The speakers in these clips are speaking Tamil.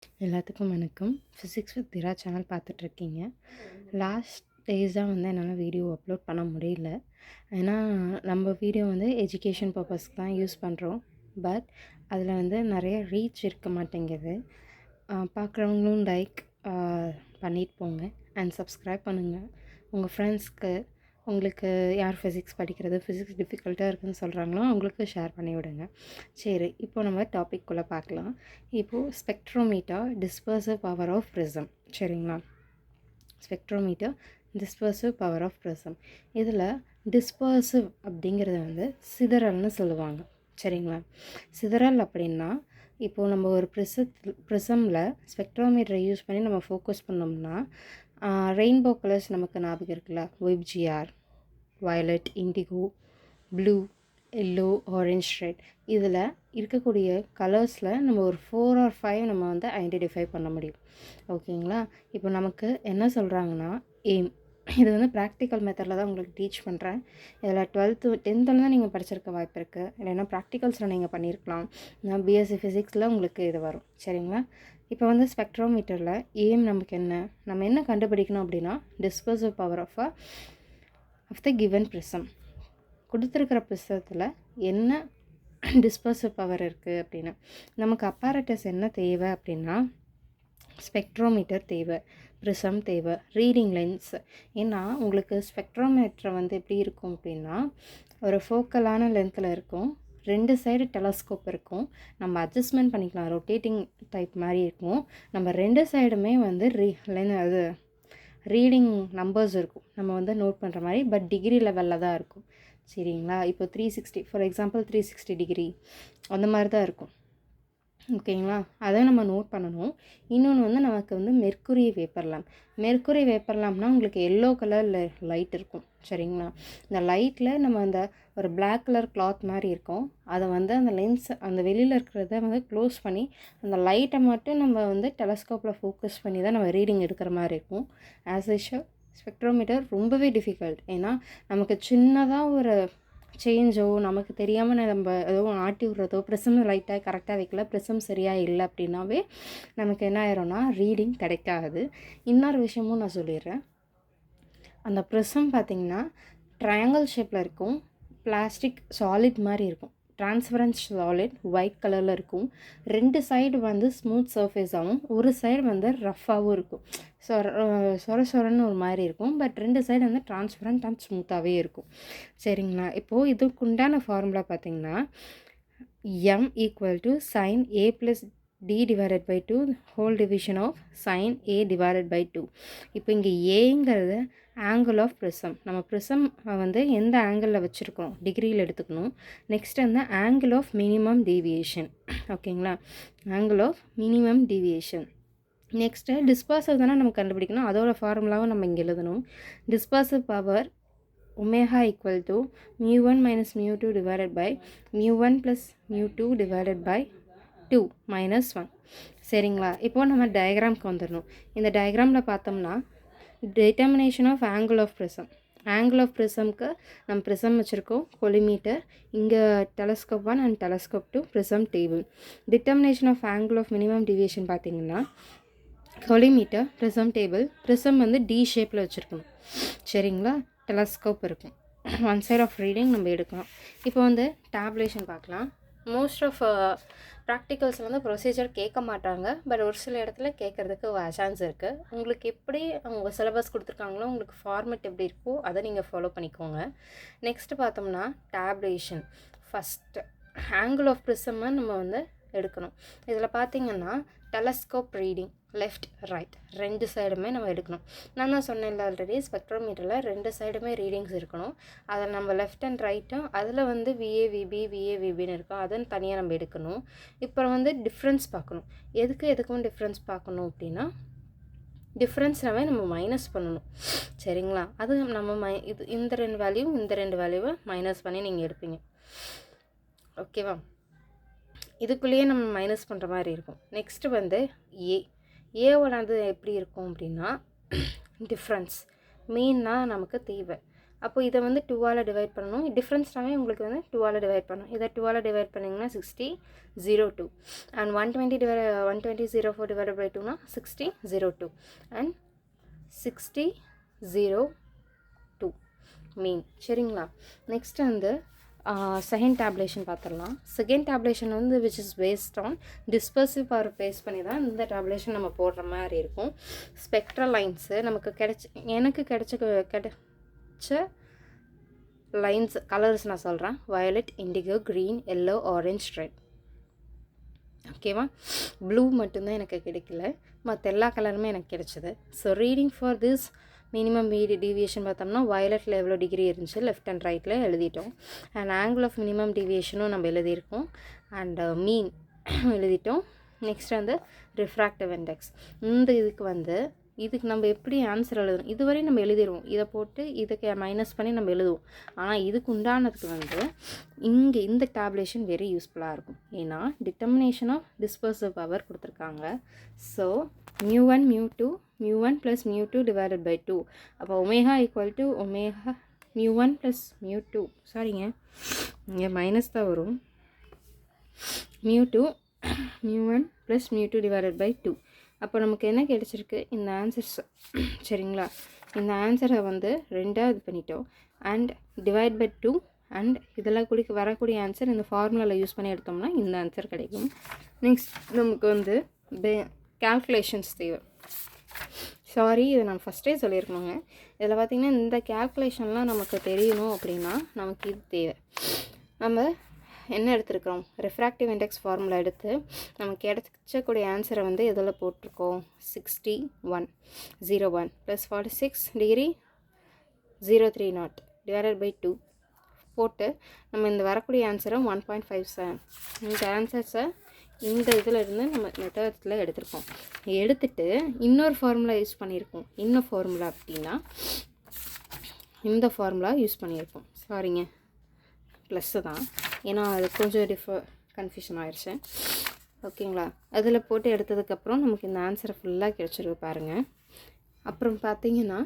எல்லாத்துக்கும் வணக்கம். ஃபிசிக்ஸ் வித் திரா சேனல் பார்த்துட்ருக்கீங்க. லாஸ்ட் டேஸாக என்னால் வீடியோ அப்லோட் பண்ண முடியல. ஏன்னா நம்ம வீடியோ எஜுகேஷன் பர்பஸ்க்கு தான் யூஸ் பண்ணுறோம். பட் அதில் நிறைய ரீச் இருக்க மாட்டேங்குது. பார்க்குறவங்களும் லைக் பண்ணிட்டு போங்க அண்ட் சப்ஸ்கிரைப் பண்ணுங்கள். உங்கள் ஃப்ரெண்ட்ஸ்க்கு உங்களுக்கு யார் ஃபிசிக்ஸ் படிக்கிறது, ஃபிசிக்ஸ் டிஃபிகல்ட்டாக இருக்குதுன்னு சொல்கிறாங்களோ அவங்களுக்கு ஷேர் பண்ணி விடுங்க. சரி, இப்போ நம்ம டாபிக்குள்ளே பார்க்கலாம். இப்போது spectrometer dispersive power of prism. சரிங்களா? Spectrometer dispersive power of prism. இதில் டிஸ்பர்சிவ் அப்படிங்கிறது சிதறல்னு சொல்லுவாங்க. சரிங்களா? சிதறல் அப்படின்னா இப்போது நம்ம ஒரு ப்ரிசமில் ஸ்பெக்ட்ரோமீட்டரை யூஸ் பண்ணி நம்ம ஃபோக்கஸ் பண்ணோம்னா ரெயின்போ கலர்ஸ் நமக்கு ஞாபகம் இருக்குல்ல. ஒய்ப்ஜிஆர், violet, indigo, blue, yellow, orange, red. இதில் இருக்கக்கூடிய கலர்ஸில் நம்ம ஒரு 4 or 5 நம்ம ஐடென்டிஃபை பண்ண முடியும். ஓகேங்களா? இப்போ நமக்கு என்ன சொல்கிறாங்கன்னா எய்ம். இது ப்ராக்டிக்கல் மெத்தடில் தான் உங்களுக்கு டீச் பண்ணுறேன். இதில் 10th தான் நீங்கள் படிச்சிருக்க வாய்ப்பு இருக்குது. இல்லைன்னா ப்ராக்டிகல்ஸில் நீங்கள் பண்ணியிருக்கலாம். நான் பிஎஸ்சி ஃபிசிக்ஸில் உங்களுக்கு இது வரும். சரிங்களா? இப்போ ஸ்பெக்ட்ரோமீட்டரில் எய்ம் நமக்கு என்ன, நம்ம என்ன கண்டுபிடிக்கணும் அப்படின்னா dispersive power of the given prism. கொடுத்துருக்கிற ப்ரிசத்தில் என்ன டிஸ்பர்சிவ் பவர் இருக்குது அப்படின்னு. நமக்கு அப்பாரட்டஸ் என்ன தேவை அப்படின்னா ஸ்பெக்ட்ரோமீட்டர் தேவை, ப்ரிசம் தேவை, ரீடிங் லென்ஸ். ஏன்னா உங்களுக்கு ஸ்பெக்ட்ரோமீட்டர் எப்படி இருக்கும் அப்படின்னா ஒரு ஃபோக்கலான லென்த்தில் இருக்கும். 2 சைடு டெலஸ்கோப் இருக்கும். நம்ம அட்ஜஸ்ட்மெண்ட் பண்ணிக்கலாம். ரொட்டேட்டிங் டைப் மாதிரி இருக்கும். நம்ம 2 சைடுமே அது ரீடிங் நம்பர்ஸ் இருக்கும். நம்ம நோட் பண்ணுற மாதிரி. பட் டிகிரி லெவலில் தான் இருக்கும். சரிங்களா? இப்போ 360 ஃபார் எக்ஸாம்பிள் 360 டிகிரி அந்த மாதிரி தான் இருக்கும். ஓகேங்களா? அதை நம்ம நோட் பண்ணணும். இன்னொன்று நமக்கு mercury vapour lamp. Mercury vapour லேம்ப்னால் உங்களுக்கு எல்லோ கலரில் லைட் இருக்கும். சரிங்களா? இந்த லைட்டில் நம்ம ஒரு பிளாக் கலர் கிளாத் மாதிரி இருக்கும். அதை அந்த லென்ஸ் அந்த வெளியில் இருக்கிறத க்ளோஸ் பண்ணி அந்த லைட்டை மட்டும் நம்ம டெலஸ்கோப்பில் ஃபோக்கஸ் பண்ணி தான் நம்ம ரீடிங் எடுக்கிற மாதிரி இருக்கும். ஆஸ் யூஷுவல் ஸ்பெக்ட்ரோமீட்டர் ரொம்பவே டிஃபிகல்ட். ஏன்னா நமக்கு சின்னதாக ஒரு சேஞ்சோ நமக்கு தெரியாமல் நம்ம எதுவும் ஆட்டி விட்றதோ, ப்ரிசம் லைட்டாக கரெக்டாக வைக்கல, ப்ரிசம் சரியாக இல்லை அப்படின்னாவே நமக்கு என்ன ஆயிரும்னா ரீடிங் கிடைக்காது. இன்னொரு விஷயமும் நான் சொல்லிடுறேன். அந்த ப்ரிசம் பார்த்திங்கன்னா ட்ரையாங்கிள் ஷேப்பில் இருக்கும். பிளாஸ்டிக் சாலிட் மாதிரி இருக்கும். டிரான்ஸ்பரன்ட் சாலிட் ஒயிட் கலரில் இருக்கும். 2 சைடு ஸ்மூத் சர்ஃபேஸாகவும் ஒரு சைடு ரஃப்பாகவும் இருக்கும். சொரன்னு ஒரு மாதிரி இருக்கும். பட் 2 சைடு டிரான்ஸ்பரண்ட் அண்ட் ஸ்மூத்தாகவே இருக்கும். சரிங்களா? இப்போது இதுக்குண்டான ஃபார்முலா பார்த்திங்கன்னா m = sin a + d divided by 2 whole division of sin a divided by 2. இப்போ இங்கே ஏங்கிறது ஆங்கிள் ஆஃப் ப்ரிசம். நம்ம ப்ரிசம் எந்த ஆங்கிளில் வச்சுருக்கோம் டிகிரியில் எடுத்துக்கணும். Next angle of minimum deviation. ஓகேங்களா? Angle of minimum deviation. Next dispersive தானே நம்ம கண்டுபிடிக்கணும். அதோட ஃபார்முலாவும் நம்ம இங்கே எழுதணும். Dispersive power omega = μ1 - μ2 divided by μ1 + μ2 divided by 2 - 1. சரிங்களா? இப்போது நம்ம டயக்ராம்க்கு வந்துடணும். இந்த டயக்ராமில் பார்த்தோம்னா determination of angle of prism. Angle of ப்ரிசம்க்கு நம்ம ப்ரிசம் வச்சுருக்கோம், கொலிமீட்டர். இங்கே telescope 1 and telescope 2, prism table. Determination of angle of minimum deviation பார்த்திங்கன்னா collimator, prism table. Prism T ஷேப்பில் வச்சுருக்கணும். சரிங்களா? டெலஸ்கோப் இருக்கும். 1 சைட் ஆஃப் ரீடிங் நம்ம எடுக்கலாம். இப்போ டேப்லேஷன் பார்க்கலாம். மோஸ்ட் ஆஃப் ப்ராக்டிகல்ஸ் ப்ரொசீஜர் கேட்க மாட்டாங்க. பட் ஒரு சில இடத்துல கேட்குறதுக்கு சான்ஸ் இருக்குது. உங்களுக்கு எப்படி அவங்க சிலபஸ் கொடுத்துருக்காங்களோ உங்களுக்கு ஃபார்மெட் எப்படி இருக்கோ அதை நீங்கள் ஃபாலோ பண்ணிக்கோங்க. நெக்ஸ்ட்டு பார்த்தோம்னா டேப்லேஷன். ஃபஸ்ட்டு ஆங்கிள் ஆஃப் ப்ரிசம்மை நம்ம எடுக்கணும். இதில் பார்த்திங்கன்னா டெலஸ்கோப் ரீடிங் லெஃப்ட் ரைட் 2 சைடுமே நம்ம எடுக்கணும். நான் தான் சொன்னேன்ல ஆல்ரெடி ஸ்பெக்ட்ரோமீட்டரில் 2 சைடுமே ரீடிங்ஸ் இருக்கணும். அதில் நம்ம லெஃப்ட் அண்ட் ரைட்டும் அதில் VAVB VAVBன்னு இருக்கும். அதை தனியாக நம்ம எடுக்கணும். இப்போ டிஃப்ரென்ஸ் பார்க்கணும். எதுக்கும் டிஃப்ரென்ஸ் பார்க்கணும் அப்படின்னா டிஃப்ரென்ஸ்னாவே நம்ம மைனஸ் பண்ணணும். சரிங்களா? அது நம்ம இந்த 2 வேல்யூ இந்த 2 வேல்யூவை மைனஸ் பண்ணி நீங்கள் எடுப்பீங்க. ஓகேவா? இதுக்குள்ளேயே நம்ம மைனஸ் பண்ணுற மாதிரி இருக்கும். நெக்ஸ்ட்டு ஏவோடது எப்படி இருக்கும் அப்படின்னா டிஃப்ரென்ஸ் மீன்னா நமக்கு தேவை. அப்போ இதை வந்து 2ஆல் டிவைட் பண்ணணும். டிஃப்ரென்ஸ்னாவே உங்களுக்கு வந்து 2ஆல் டிவைட் பண்ணணும். இதை 2ஆல் டிவைட் பண்ணிங்கன்னா 60 02 அண்ட் 120 04 டிவைட் பை 2னா 60 02 அண்ட் 60 02 மீன். சரிங்களா? நெக்ஸ்ட் வந்து செகண்ட் டேப்லேஷன் பார்த்துடலாம். செகண்ட் டேப்லேஷன் வந்து which is based on dispersive power base பண்ணி தான் இந்த டேப்லேஷன் நம்ம போடுற மாதிரி இருக்கும். ஸ்பெக்ட்ரல் லைன்ஸு நமக்கு எனக்கு கிடைச்ச லைன்ஸ் கலர்ஸ் நான் சொல்கிறேன். Violet, indigo, green, yellow, orange, red. ஓகேவா? ப்ளூ மட்டும்தான் எனக்கு கிடைக்கல, மற்ற எல்லா கலருமே எனக்கு கிடைச்சிது. So reading for this minimum deviation பார்த்தோம்னா வயலட்டில் எவ்வளோ டிகிரி இருந்துச்சு லெஃப்ட் அண்ட் ரைட்டில் எழுதிட்டோம். அண்ட் ஆங்கிள் ஆஃப் மினிமம் டீவியேஷனும் நம்ம எழுதியிருக்கோம். அண்ட் மீன் எழுதிட்டோம். நெக்ஸ்ட் வந்து ரிஃப்ராக்டிவ் இண்டெக்ஸ். இந்த இதுக்கு நம்ம எப்படி ஆன்சர் எழுதணும், இதுவரை நம்ம எழுதிடுவோம். இதை போட்டு இதுக்கு மைனஸ் பண்ணி நம்ம எழுதுவோம். ஆனால் இதுக்கு உண்டானதுக்கு வந்து இங்கே இந்த டேப்லேஷன் வெரி யூஸ்ஃபுல்லாக இருக்கும். ஏன்னா டிட்டர்மினேஷன் ஆஃப் டிஸ்பர்சிவ் பவர் கொடுத்துருக்காங்க. So μ1 μ2 μ1 + μ2 divided by 2. அப்போ ஒமேகா ஈக்குவல் டு ஒமேகா μ1 + μ2, சாரிங்க இங்கே மைனஸ் தான் வரும், μ2 μ1 + μ2 டிவைடட் பை 2. அப்போ நமக்கு என்ன கிடச்சிருக்கு இந்த ஆன்சர்ஸ். சரிங்களா? இந்த ஆன்சரை வந்து 2ஆக இது பண்ணிட்டோம். அண்ட் டிவைட் பை 2 அண்ட் இதெல்லாம் வரக்கூடிய ஆன்சர் இந்த ஃபார்முலாவில் யூஸ் பண்ணி எடுத்தோம்னா இந்த ஆன்சர் கிடைக்கும். நெக்ஸ்ட் நமக்கு வந்து கேல்குலேஷன்ஸ் தேவை. சாரி, இதை நான் ஃபஸ்ட்டே சொல்லியிருக்கணுங்க. இதில் பார்த்திங்கன்னா இந்த கேல்குலேஷன்லாம் நமக்கு தெரியணும் அப்படின்னா நமக்கு இது தேவை. நம்ம என்ன எடுத்துருக்கிறோம், ரெஃப்ராக்டிவ் இண்டெக்ஸ் ஃபார்முலா எடுத்து நமக்கு கிடைச்சக்கூடிய ஆன்சரை வந்து எதில் போட்டிருக்கோம், 61 01 + 46 டிகிரி 030 டிவைடட் பை 2 போட்டு நம்ம இந்த வரக்கூடிய ஆன்சரை 1.57. இந்த ஆன்சர்ஸை இந்த இதில் இருந்து நம்ம மெத்தட்ஸில் எடுத்திருக்கோம். எடுத்துட்டு இன்னொரு ஃபார்முலா யூஸ் பண்ணியிருக்கோம். இன்னும் ஃபார்முலா அப்படின்னா இந்த ஃபார்முலா யூஸ் பண்ணியிருக்கோம். சாரிங்க, ப்ளஸ்ஸு தான், ஏன்னா அது கொஞ்சம் கன்ஃபியூஷன் ஆயிடுச்சு. ஓகேங்களா? அதில் போட்டு எடுத்ததுக்கப்புறம் நமக்கு இந்த ஆன்சரை ஃபுல்லாக கிடச்சிருக்கு பாருங்கள். அப்புறம் பார்த்திங்கன்னா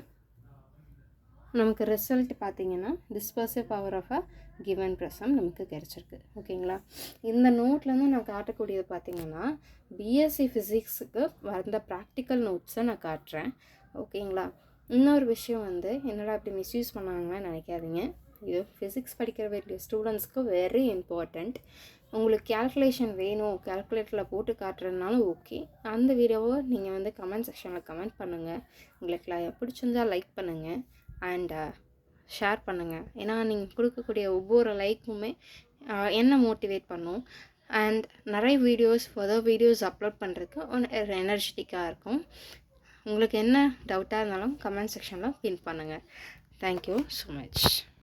நமக்கு ரிசல்ட் பார்த்திங்கன்னா dispersive power of a given prism நமக்கு கிடச்சிருக்கு. ஓகேங்களா? இந்த நோட்லேருந்து நான் காட்டக்கூடியது பார்த்திங்கன்னா பிஎஸ்சி ஃபிசிக்ஸுக்கு வந்த ப்ராக்டிக்கல் நோட்ஸை நான் காட்டுறேன். ஓகேங்களா? இன்னொரு விஷயம் வந்து என்னடா அப்படி மிஸ்யூஸ் பண்ணாங்கன்னு நினைக்காதீங்க. இது ஃபிசிக்ஸ் படிக்கிற வேண்டிய ஸ்டூடெண்ட்ஸ்க்கு வெரி இம்பார்ட்டண்ட். உங்களுக்கு கேல்குலேஷன் வேணும், கேல்குலேட்டரில் போட்டு காட்டுறதுனாலும் ஓகே. அந்த வீடியோவை நீங்கள் வந்து கமெண்ட் செக்ஷனில் கமெண்ட் பண்ணுங்கள். உங்களுக்கு பிடிச்சிருந்தால் லைக் பண்ணுங்கள் அண்ட் ஷேர் பண்ணுங்கள். ஏன்னா நீங்கள் கொடுக்கக்கூடிய ஒவ்வொரு லைக்குமே என்ன மோட்டிவேட் பண்ணும். அண்ட் நிறைய ஃபர்தர் வீடியோஸ் அப்லோட் பண்ணுறதுக்கு எனர்ஜெட்டிக்காக இருக்கும். உங்களுக்கு என்ன டவுட்டாக இருந்தாலும் கமெண்ட் செக்ஷனில் பின் பண்ணுங்கள். Thank you so much.